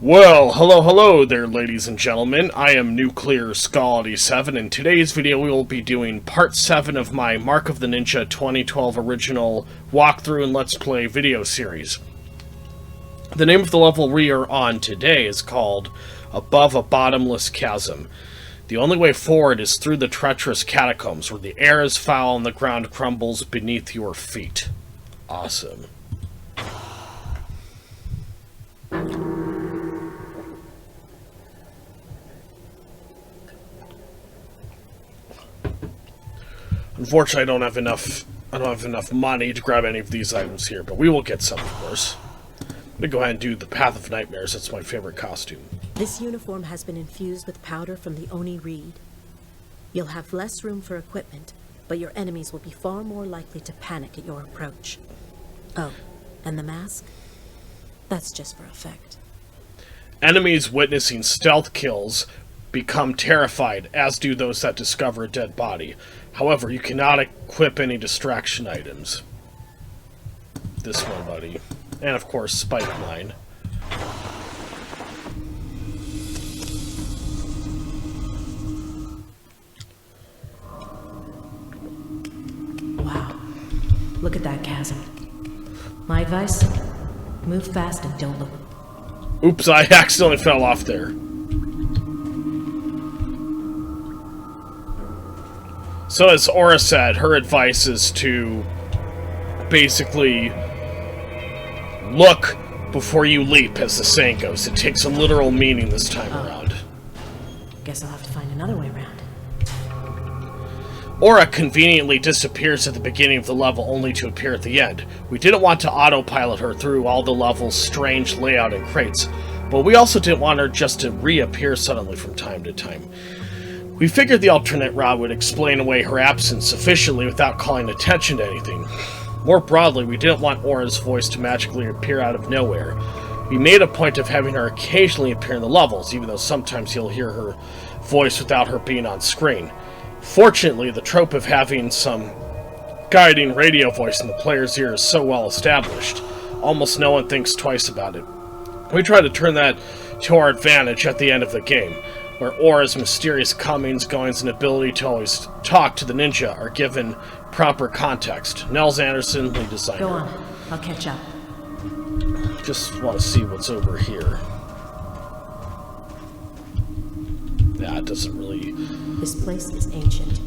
Well, hello there, ladies and gentlemen. I am Nuclear Skull87. In today's video, we will be doing part 7 of my Mark of the Ninja 2012 original walkthrough and Let's Play video series. The name of the level we are on today is called Above a Bottomless Chasm. The only way forward is through the treacherous catacombs, where the air is foul and the ground crumbles beneath your feet. Awesome. Unfortunately, I don't have enough money to grab any of these items here, but we will get some, of course. I'm gonna go ahead and do the Path of Nightmares. That's my favorite costume. This uniform has been infused with powder from the Oni reed. You'll have less room for equipment, but your enemies will be far more likely to panic at your approach. Oh, and the mask? That's just for effect. Enemies witnessing stealth kills become terrified, as do those that discover a dead body. However, you cannot equip any distraction items. This one, buddy. And of course, Spike Mine. Wow. Look at that chasm. My advice? Move fast and don't look. Oops, I accidentally fell off there. So as Aura said, her advice is to basically look before you leap, as the saying goes. It takes a literal meaning this time around. Guess I'll have to find another way around. Aura conveniently disappears at the beginning of the level, only to appear at the end. We didn't want to autopilot her through all the level's strange layout and crates, but we also didn't want her just to reappear suddenly from time to time. We figured the alternate route would explain away her absence sufficiently without calling attention to anything. More broadly, we didn't want Aura's voice to magically appear out of nowhere. We made a point of having her occasionally appear in the levels, even though sometimes you'll hear her voice without her being on screen. Fortunately, the trope of having some guiding radio voice in the player's ear is so well established, almost no one thinks twice about it. We try to turn that to our advantage at the end of the game, where Aura's mysterious comings, goings, and ability to always talk to the ninja are given proper context. Nels Anderson, lead designer. Go on. I'll catch up. Just want to see what's over here. Yeah, it doesn't really... This place is ancient.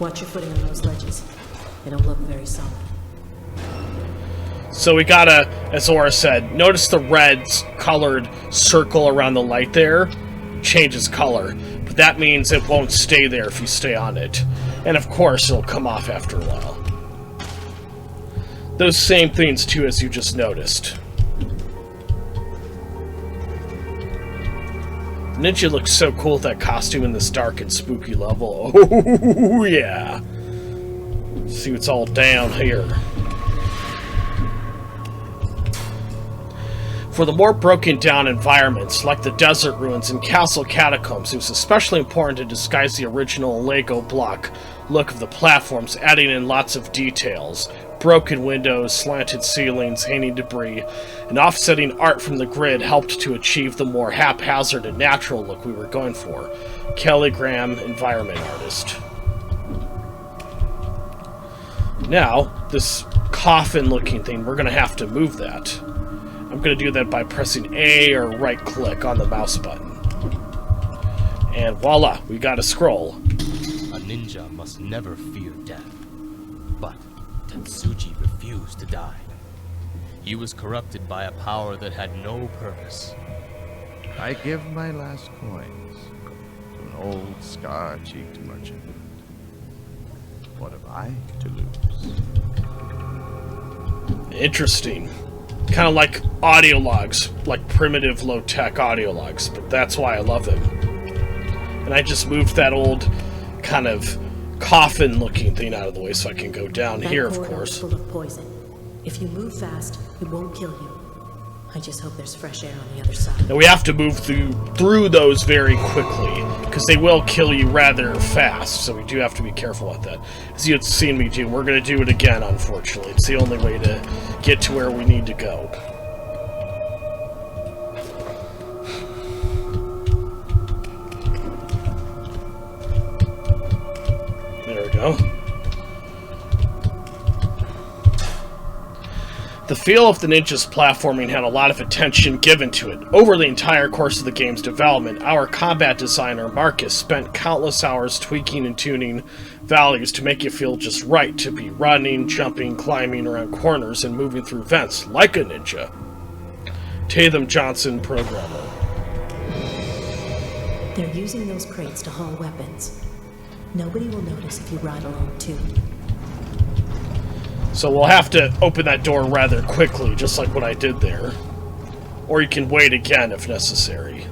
Watch your footing on those ledges. They don't look very solid. So we gotta, as Aura said, notice the red colored circle around the light there changes color, but that means it won't stay there if you stay on it. And of course, it'll come off after a while. Those same things too, as you just noticed. Ninja looks so cool with that costume in this dark and spooky level. Oh, yeah. Let's see what's all down here. For the more broken down environments, like the desert ruins and castle catacombs, it was especially important to disguise the original Lego block look of the platforms, adding in lots of details. Broken windows, slanted ceilings, hanging debris, and offsetting art from the grid helped to achieve the more haphazard and natural look we were going for. Kelly Graham, environment artist. Now, this coffin-looking thing, we're going to have to move that. I'm going to do that by pressing A or right-click on the mouse button. And voila, we got a scroll. A ninja must never fear death. But Tentsuji refused to die. He was corrupted by a power that had no purpose. I give my last coins to an old scar-cheeked merchant. What have I to lose? Interesting. Kind of like audio logs, like primitive low-tech audio logs, but that's why I love them. And I just moved that old kind of coffin-looking thing out of the way so I can go down here, of course. Full of poison. If you move fast, it won't kill you. I just hope there's fresh air on the other side. Now we have to move through those very quickly, because they will kill you rather fast, so we do have to be careful about that. As you had seen me do, we're going to do it again, unfortunately. It's the only way to get to where we need to go. go. The feel of the ninja's platforming had a lot of attention given to it. Over the entire course of the game's development, our combat designer, Marcus, spent countless hours tweaking and tuning values to make it feel just right to be running, jumping, climbing around corners, and moving through vents like a ninja. Tatham Johnson, programmer. They're using those crates to haul weapons. Nobody will notice if you ride along too. So we'll have to open that door rather quickly, just like what I did there. Or you can wait again if necessary.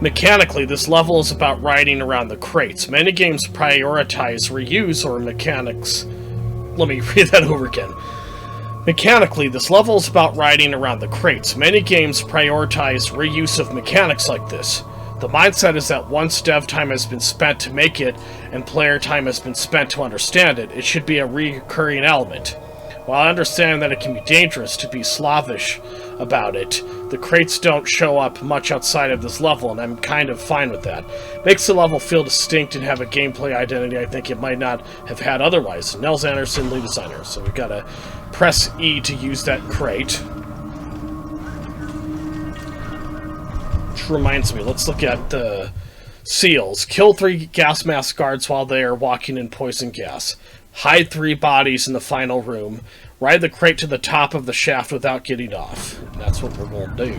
Mechanically, this level is about riding around the crates. Many games prioritize reuse or mechanics. Let me read that over again. Mechanically, this level is about riding around the crates. Many games prioritize reuse of mechanics like this. The mindset is that once dev time has been spent to make it, and player time has been spent to understand it, it should be a recurring element. While I understand that it can be dangerous to be slavish about it, the crates don't show up much outside of this level, and I'm kind of fine with that. Makes the level feel distinct and have a gameplay identity I think it might not have had otherwise. Nels Anderson, lead designer. So we've got to press E to use that crate. Which reminds me, let's look at the seals. Kill 3 gas mask guards while they are walking in poison gas. Hide 3 bodies in the final room. Ride the crate to the top of the shaft without getting off. And that's what we're going to do.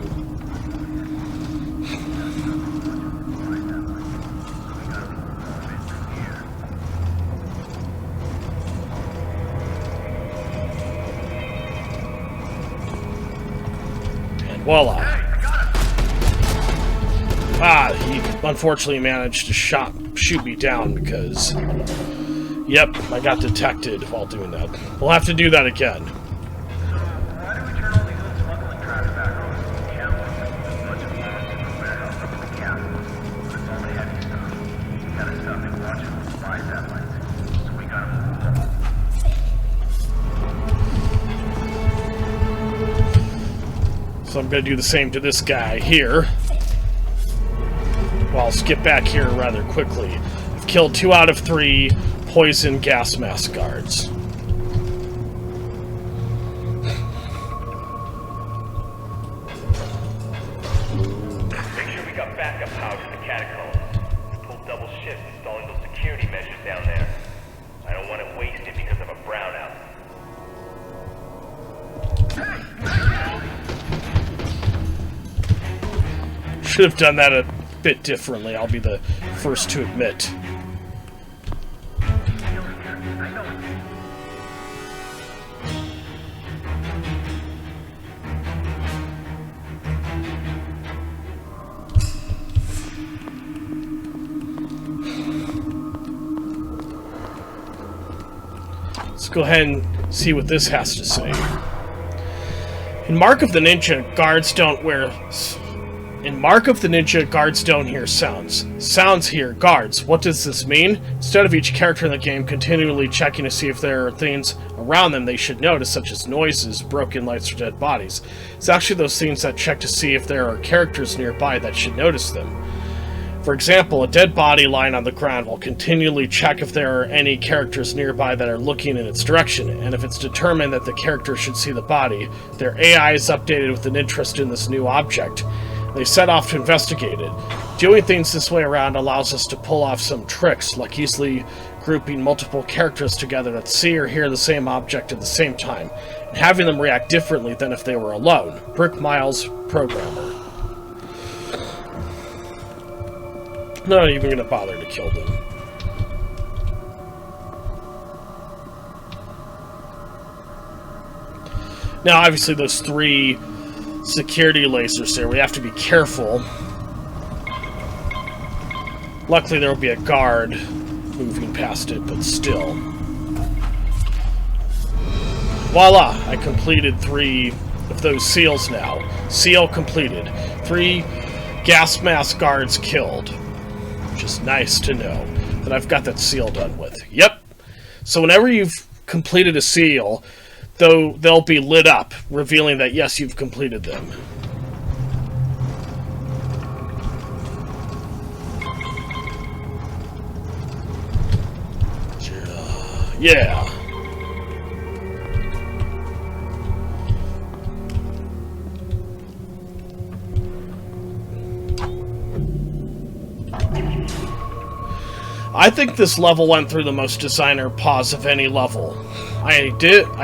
And voila. Ah, he unfortunately managed to shoot me down because... Yep, I got detected while doing that. We'll have to do that again. Why do we turn all these little smuggling traps back on? We have as much of the to prepare up from the cap. But it's all the heavy stuff. The kind of stuff they watch from spy satellites. So we gotta move. So I'm going to do the same to this guy here. Well, I'll skip back here rather quickly. I've killed 2 out of 3 poison gas mask guards. Make sure we got backup power to the catacombs. Pulled double shifts installing those security measures down there. I don't want it wasted because of a brownout. Should have done that a bit differently, I'll be the first to admit. Let's go ahead and see what this has to say. In Mark of the Ninja, guards don't hear sounds. Sounds hear guards. What does this mean? Instead of each character in the game continually checking to see if there are things around them they should notice, such as noises, broken lights, or dead bodies, it's actually those things that check to see if there are characters nearby that should notice them. For example, a dead body lying on the ground will continually check if there are any characters nearby that are looking in its direction, and if it's determined that the character should see the body, their AI is updated with an interest in this new object. They set off to investigate it. Doing things this way around allows us to pull off some tricks, like easily grouping multiple characters together that see or hear the same object at the same time, and having them react differently than if they were alone. Brick Miles, programmer. Not even going to bother to kill them. Now, obviously, those 3 security lasers there, we have to be careful. Luckily, there will be a guard moving past it, but still. Voila! I completed 3 of those seals now. Seal completed. 3 gas mask guards killed. Which is nice to know that I've got that seal done with. Yep. So whenever you've completed a seal, though, they'll be lit up, revealing that yes, you've completed them. Yeah. I think this level went through the most designer pause of any level. I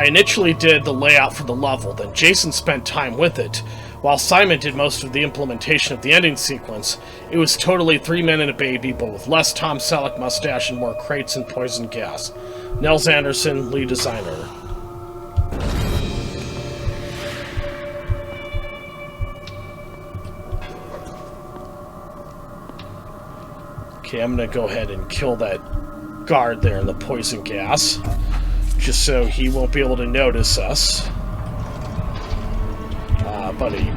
initially did the layout for the level, then Jason spent time with it, while Simon did most of the implementation of the ending sequence. It was totally 3 Men and a Baby, but with less Tom Selleck mustache and more crates and poison gas. Nels Anderson, lead designer. Okay, I'm gonna go ahead and kill that guard there in the poison gas, just so he won't be able to notice us. Buddy.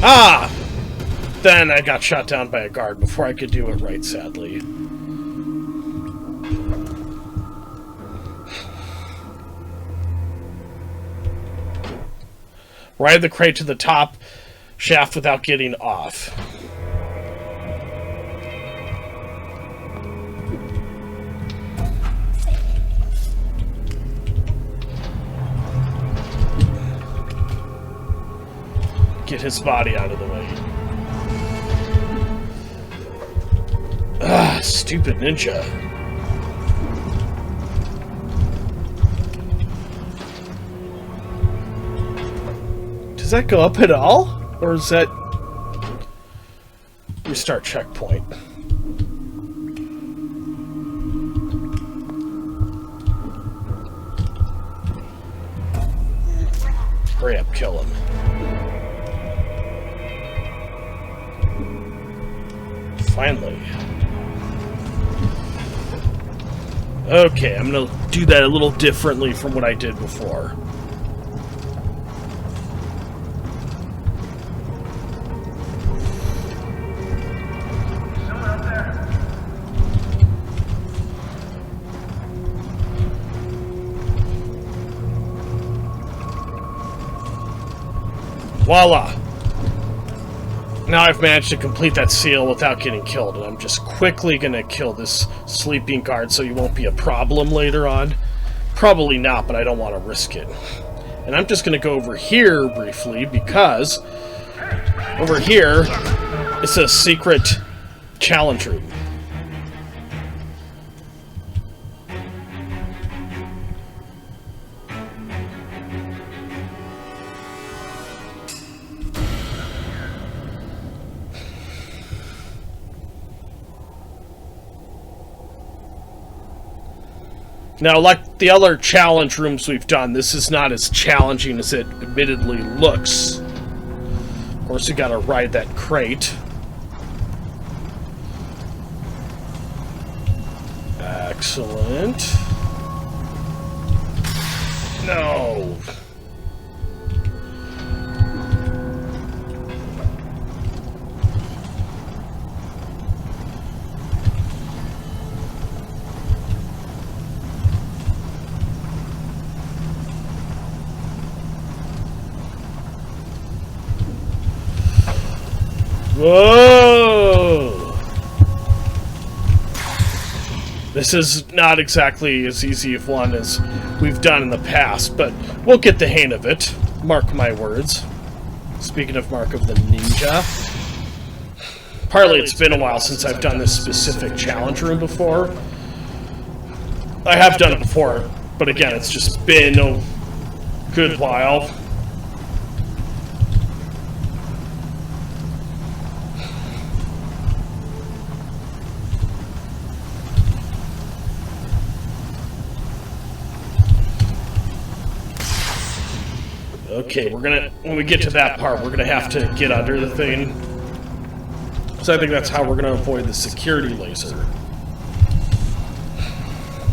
Ah! Then I got shot down by a guard before I could do it right, sadly. Ride the crate to the top shaft without getting off. Get his body out of the way. Ah, stupid ninja. Does that go up at all? Or is that... Restart checkpoint. Hurry up, kill him. Finally. Okay, I'm gonna do that a little differently from what I did before. Voila! Now I've managed to complete that seal without getting killed, and I'm just quickly gonna kill this sleeping guard so you won't be a problem later on. Probably not, but I don't want to risk it. And I'm just gonna go over here briefly, because over here is a secret challenge room. Now, like the other challenge rooms we've done, this is not as challenging as it admittedly looks. Of course, you gotta ride that crate. Excellent. No. Whoa! This is not exactly as easy of one as we've done in the past, but we'll get the hang of it. Mark my words. Speaking of Mark of the Ninja. Partly it's been a while since I've done this specific challenge room before. I have done it before, but again, it's just been a good while. Okay, when we get to that part, we're gonna have to get under the thing. So I think that's how we're gonna avoid the security laser.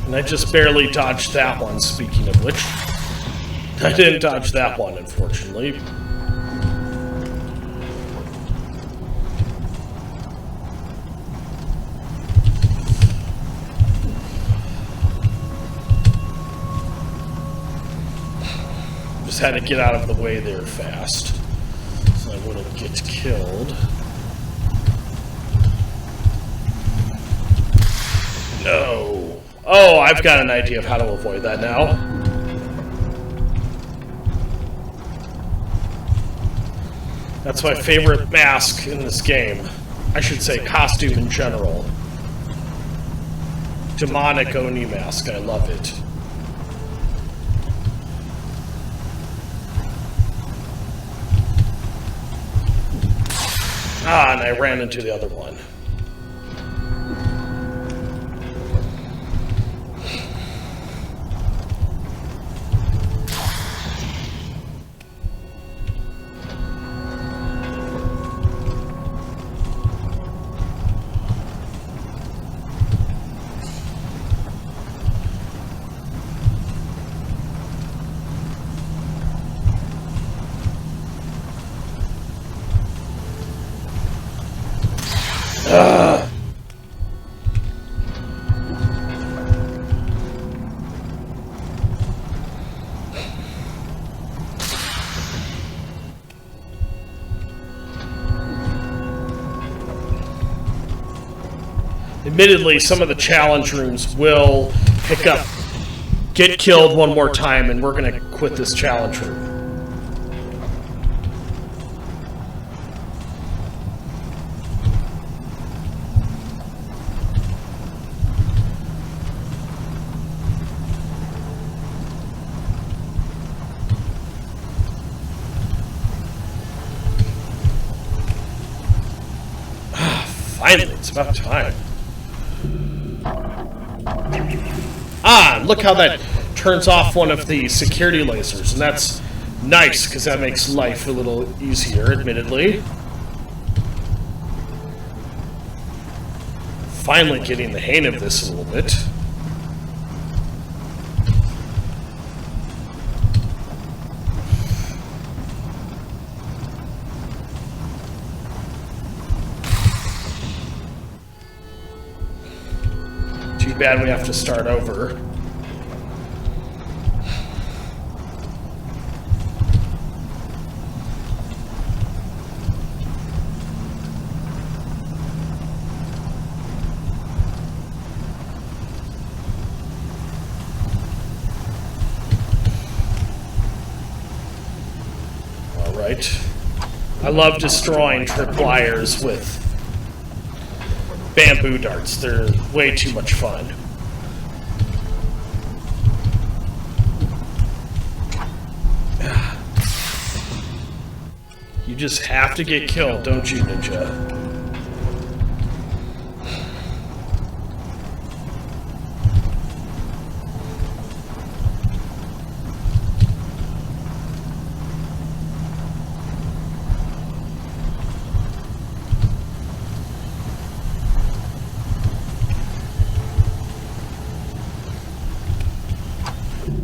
And I just barely dodged that one, speaking of which. I didn't dodge that one, unfortunately. Just had to get out of the way there fast, so I wouldn't get killed. No. Oh, I've got an idea of how to avoid that now. That's my favorite mask in this game. I should say costume in general. Demonic Oni mask, I love it. Ah, and I ran into the other one. Admittedly, some of the challenge rooms will pick up, get killed one more time, and we're going to quit this challenge room. Finally, it's about time. Ah, and look how that turns off one of the security lasers, and that's nice, because that makes life a little easier, admittedly. Finally getting the hang of this a little bit. Too bad we have to start over. All right. I love destroying tripwires with bamboo darts. They're way too much fun. You just have to get killed, don't you, Ninja?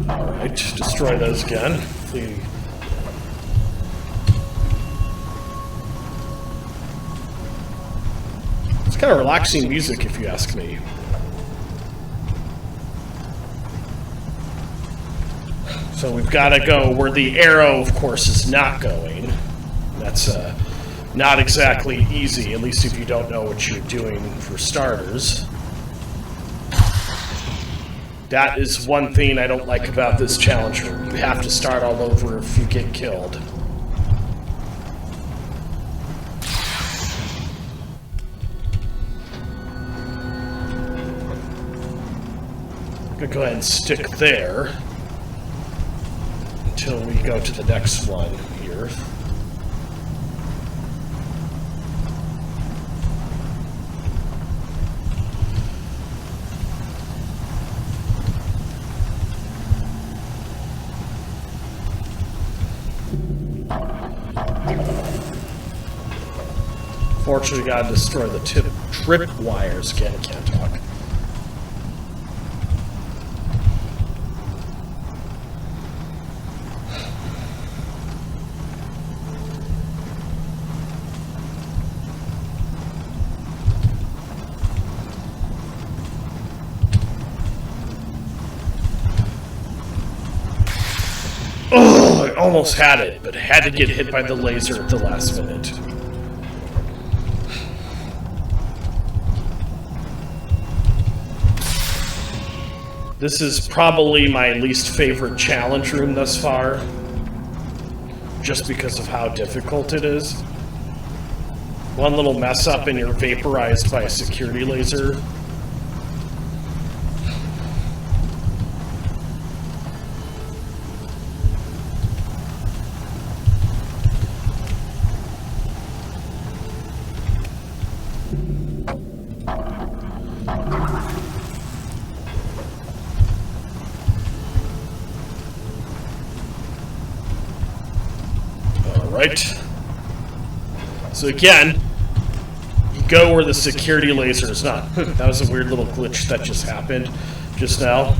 Alright, destroy those again. It's kind of relaxing music, if you ask me. So we've got to go where the arrow, of course, is not going. That's not exactly easy, at least if you don't know what you're doing for starters. That is one thing I don't like about this challenge room. You have to start all over if you get killed. I'm gonna go ahead and stick there until we go to the next one here. Fortunately, we gotta destroy the trip wires again. I can't talk. Oh, almost had it, but had to get hit by the laser at the last minute. This is probably my least favorite challenge room thus far, just because of how difficult it is. One little mess up and you're vaporized by a security laser. Alright. So again, you go where the security laser is not. That was a weird little glitch that just happened just now.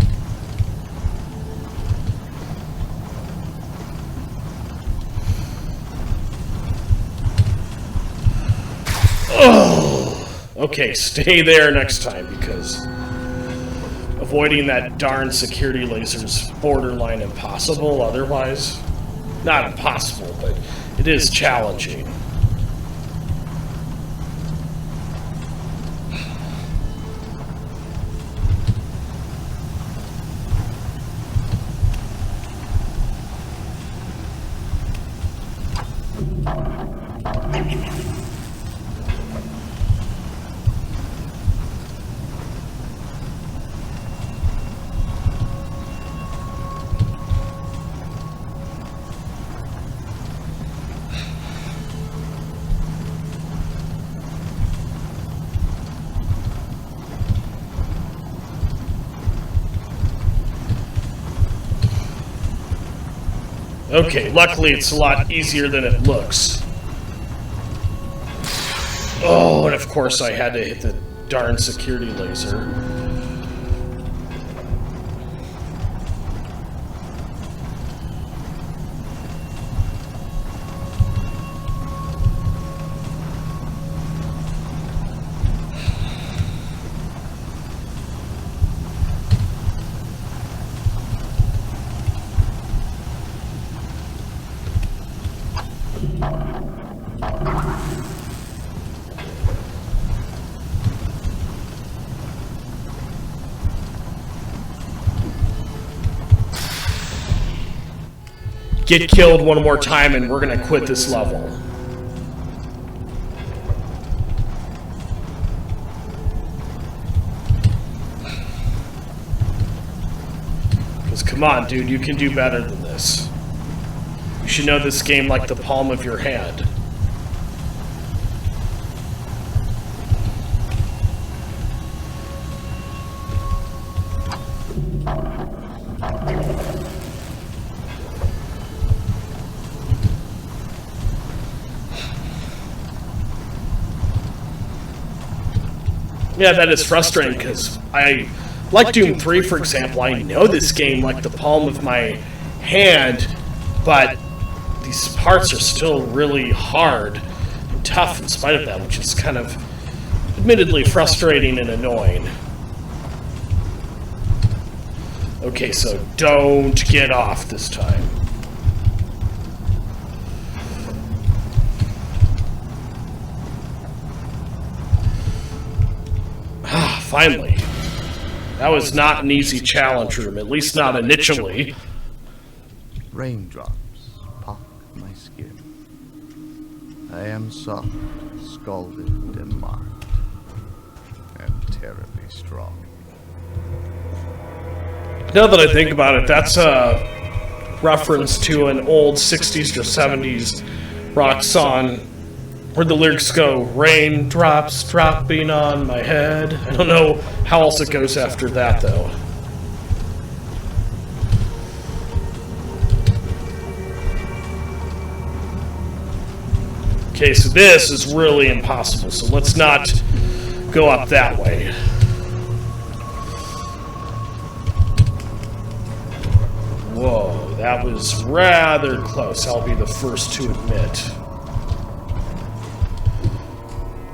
Oh! Okay, stay there next time, because avoiding that darn security laser is borderline impossible otherwise. Not impossible, but it is challenging. Okay, luckily it's a lot easier than it looks. Oh, and of course I had to hit the darn security laser. Get killed one more time and we're gonna quit this level. Because come on, dude, you can do better than this. You should know this game like the palm of your hand. Yeah, that is frustrating, because I, like Doom 3, for example, I know this game like the palm of my hand, but these parts are still really hard and tough in spite of that, which is kind of admittedly frustrating and annoying. Okay, so don't get off this time. Finally. That was not an easy challenge room, at least not initially. Raindrops pock my skin. I am soft, scalded, and marked, and terribly strong. Now that I think about it, that's a reference to an old 60s or 70s rock song where the lyrics go, raindrops dropping on my head. I don't know how else it goes after that, though. Okay, so this is really impossible, so let's not go up that way. Whoa, that was rather close, I'll be the first to admit.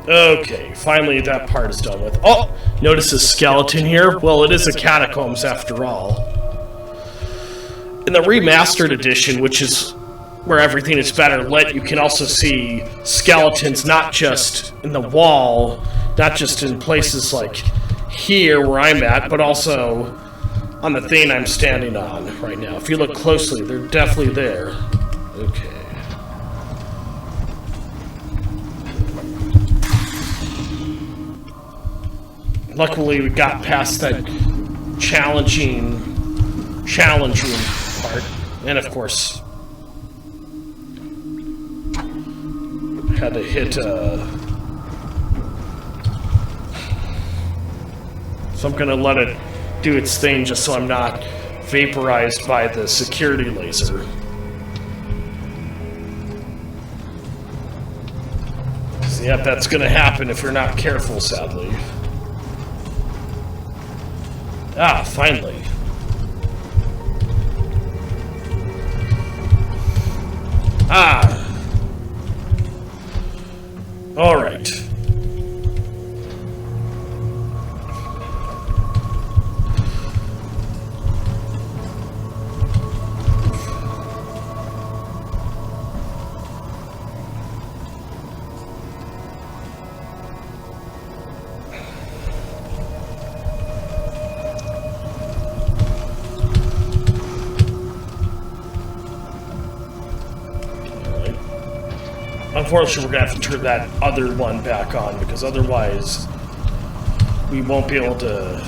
Okay, finally that part is done with. Oh! Notice a skeleton here? Well, it is a catacombs after all. In the remastered edition, which is where everything is better lit, you can also see skeletons not just in the wall, not just in places like here where I'm at, but also on the thing I'm standing on right now. If you look closely, they're definitely there. Okay. Luckily, we got past that challenge room part, and of course, had to hit. So I'm gonna let it do its thing, just so I'm not vaporized by the security laser. So, yep, that's gonna happen if you're not careful, sadly. Ah, finally. Ah. All right. Unfortunately, we're going to have to turn that other one back on, because otherwise we won't be able to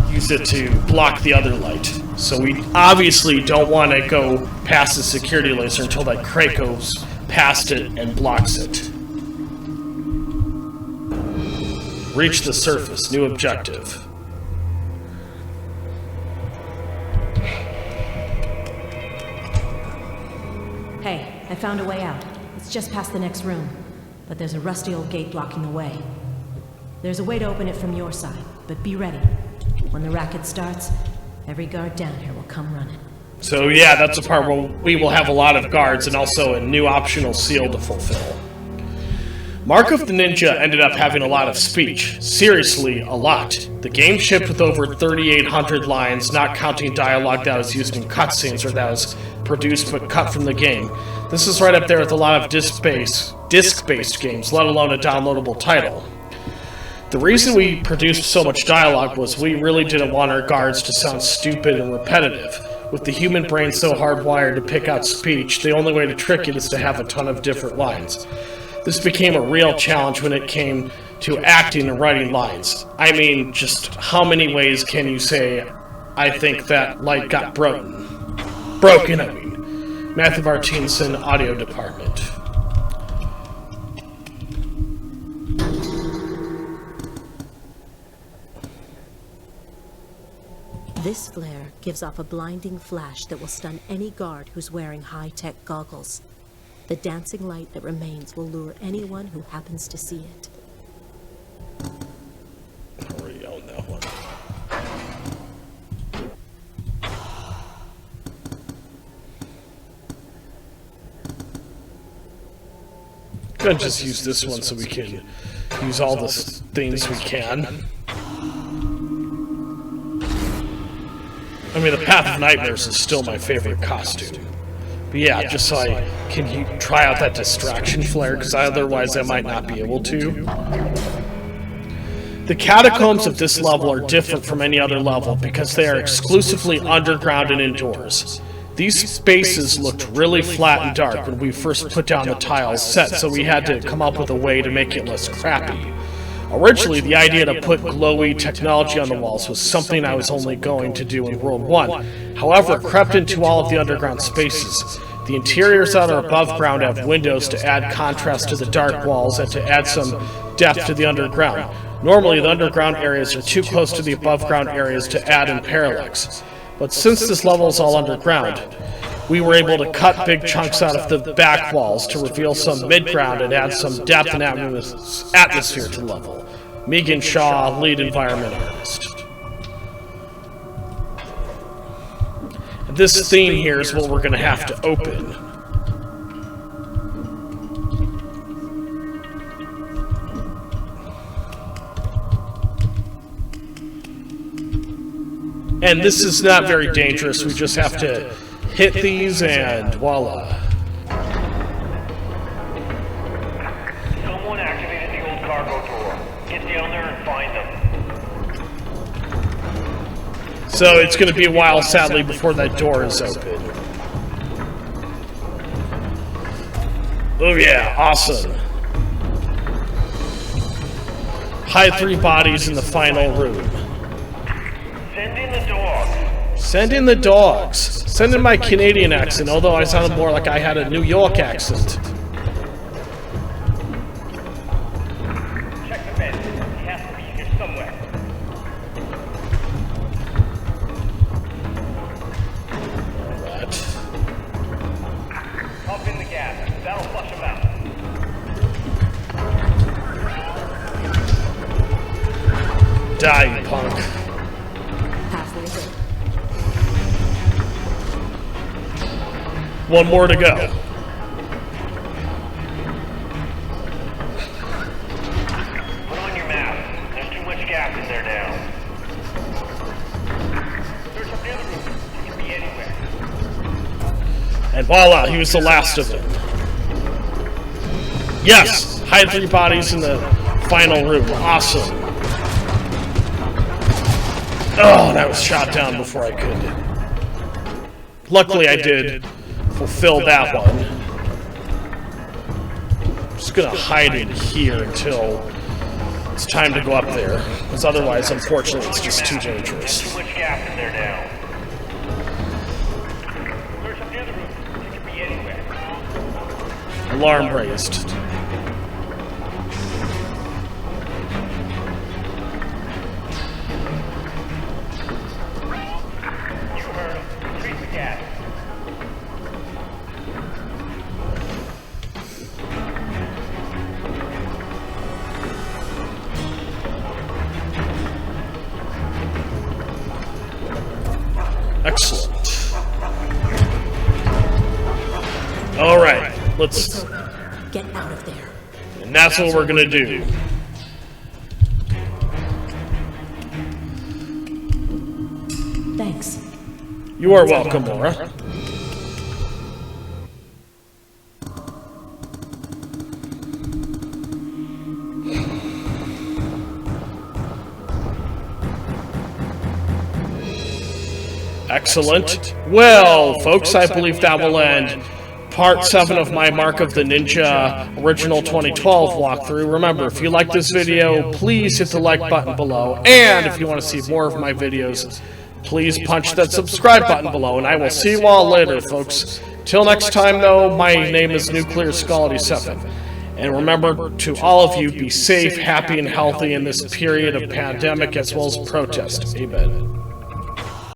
use it to block the other light. So we obviously don't want to go past the security laser until that crate goes past it and blocks it. Reach the surface. New objective. Hey, I found a way out. It's just past the next room, but there's a rusty old gate blocking the way. There's a way to open it from your side, but be ready. When the racket starts, every guard down here will come running. So yeah, that's a part where we will have a lot of guards and also a new optional seal to fulfill. Mark of the Ninja ended up having a lot of speech. Seriously, a lot. The game shipped with over 3,800 lines, not counting dialogue that was used in cutscenes or that was produced but cut from the game. This is right up there with a lot of disc-based games, let alone a downloadable title. The reason we produced so much dialogue was we really didn't want our guards to sound stupid and repetitive. With the human brain so hardwired to pick out speech, the only way to trick it is to have a ton of different lines. This became a real challenge when it came to acting and writing lines. I mean, just how many ways can you say, I think that light got broken? Matthew Martinson, Audio Department. This flare gives off a blinding flash that will stun any guard who's wearing high-tech goggles. The dancing light that remains will lure anyone who happens to see it. I already own that one. I'm gonna just use this one so we can use all the things we can. I mean, the Path of Nightmares is still my favorite costume. But yeah, just so I can try out that distraction flare, because otherwise I might not be able to. The catacombs of this level are different from any other level because they are exclusively underground and indoors. These spaces looked really flat and dark when we first put down the tiles set, so we had to come up with a way to make it less crappy. Originally, the idea to put glowy technology on the walls was something I was only going to do in World 1. However, it crept into all of the underground spaces. The interiors that are above ground have windows to add contrast to the dark walls and to add some depth to the underground. Normally, the underground areas are too close to the above ground areas to add in parallax. But since this level is all underground, we were able to cut big chunks out of the back walls to reveal some mid-ground and add some depth and atmosphere to the level. Megan Shaw, lead environment artist. And this theme here is what we're going to have to open. And this is not very dangerous. We just have to hit these and voila. Someone activated the old cargo door. Get down there and find them. So it's going to be a while, sadly, before that door is open. Oh yeah, awesome. Hide 3 bodies in the final room. Send in the dogs. Send in the dogs. Send in my Canadian accent, although I sounded more like I had a New York accent. Check the bed. He has to be here somewhere. Alright. Pump in the gas. That'll flush him out. Die, you punk. Halfway there. One more to go. Put on your mask. There's too much gas in there now. Search up the other room. It can be anywhere. And voila, he was the last of them. Yes! Hide 3 bodies in the final room. Awesome. Oh, and I was shot down before I could. Luckily, I did fulfill that one. I'm just gonna hide in here until it's time to go up there. Because otherwise, unfortunately, it's just too There's dangerous. too much gas in there now. Search up the other room. It can be anywhere. Alarm raised. You heard him. Increase the gas. Excellent. Alright, It's let's... over. Get out of there. And that's what we're gonna do. Thanks. You are welcome, Laura. Excellent. Well, folks, I believe that will end Part 7 of my Mark of the Ninja Original 2012 walkthrough. Remember, if you like this video, please hit the like button below. And if you want to see more of my videos, please punch that subscribe button below. And I will see you all later, folks. Till next time, though, my name is Nuclear Skull 87. And remember, to all of you, be safe, happy, and healthy in this period of pandemic as well as protest. Amen.